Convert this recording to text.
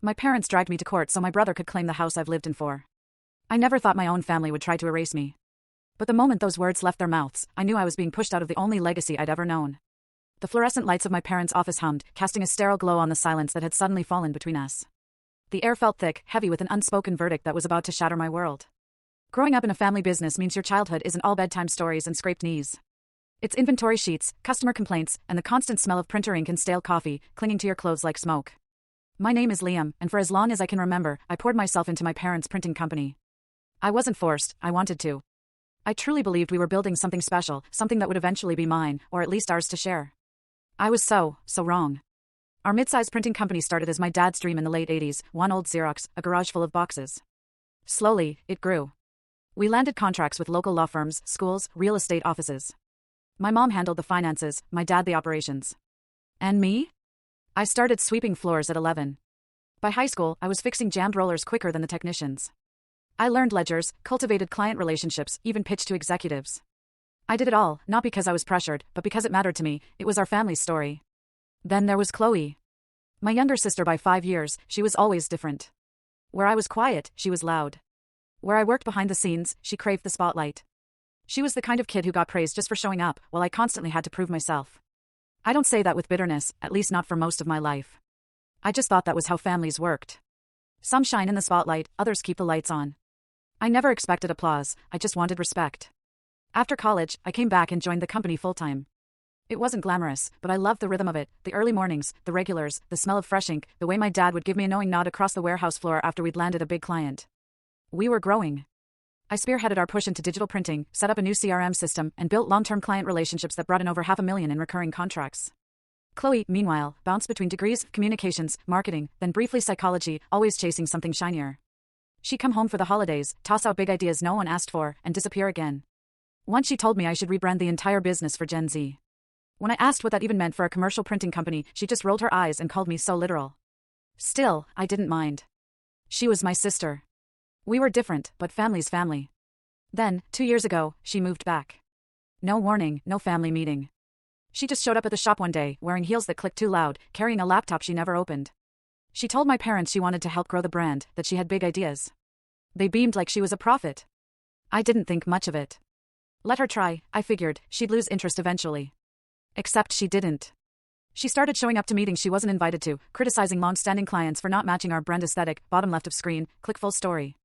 My parents dragged me to court so my brother could claim the house I've lived in for. I never thought my own family would try to erase me. But the moment those words left their mouths, I knew I was being pushed out of the only legacy I'd ever known. The fluorescent lights of my parents' office hummed, casting a sterile glow on the silence that had suddenly fallen between us. The air felt thick, heavy with an unspoken verdict that was about to shatter my world. Growing up in a family business means your childhood isn't all bedtime stories and scraped knees. It's inventory sheets, customer complaints, and the constant smell of printer ink and stale coffee, clinging to your clothes like smoke. My name is Liam, and for as long as I can remember, I poured myself into my parents' printing company. I wasn't forced, I wanted to. I truly believed we were building something special, something that would eventually be mine, or at least ours to share. I was so wrong. Our mid-sized printing company started as my dad's dream in the late 80s, one old Xerox, a garage full of boxes. Slowly, it grew. We landed contracts with local law firms, schools, real estate offices. My mom handled the finances, my dad the operations. And me? I started sweeping floors at 11. By high school, I was fixing jammed rollers quicker than the technicians. I learned ledgers, cultivated client relationships, even pitched to executives. I did it all, not because I was pressured, but because it mattered to me. It was our family's story. Then there was Chloe. My younger sister by 5 years, she was always different. Where I was quiet, she was loud. Where I worked behind the scenes, she craved the spotlight. She was the kind of kid who got praised just for showing up, while I constantly had to prove myself. I don't say that with bitterness, at least not for most of my life. I just thought that was how families worked. Some shine in the spotlight, others keep the lights on. I never expected applause, I just wanted respect. After college, I came back and joined the company full-time. It wasn't glamorous, but I loved the rhythm of it, the early mornings, the regulars, the smell of fresh ink, the way my dad would give me a knowing nod across the warehouse floor after we'd landed a big client. We were growing. I spearheaded our push into digital printing, set up a new CRM system, and built long-term client relationships that brought in over $500,000 in recurring contracts. Chloe, meanwhile, bounced between degrees, communications, marketing, then briefly psychology, always chasing something shinier. She'd come home for the holidays, toss out big ideas no one asked for, and disappear again. Once she told me I should rebrand the entire business for Gen Z. When I asked what that even meant for a commercial printing company, she just rolled her eyes and called me so literal. Still, I didn't mind. She was my sister. We were different, but family's family. Then, 2 years ago, she moved back. No warning, no family meeting. She just showed up at the shop one day, wearing heels that clicked too loud, carrying a laptop she never opened. She told my parents she wanted to help grow the brand, that she had big ideas. They beamed like she was a prophet. I didn't think much of it. Let her try, I figured, she'd lose interest eventually. Except she didn't. She started showing up to meetings she wasn't invited to, criticizing long-standing clients for not matching our brand aesthetic, bottom left of screen, click full story.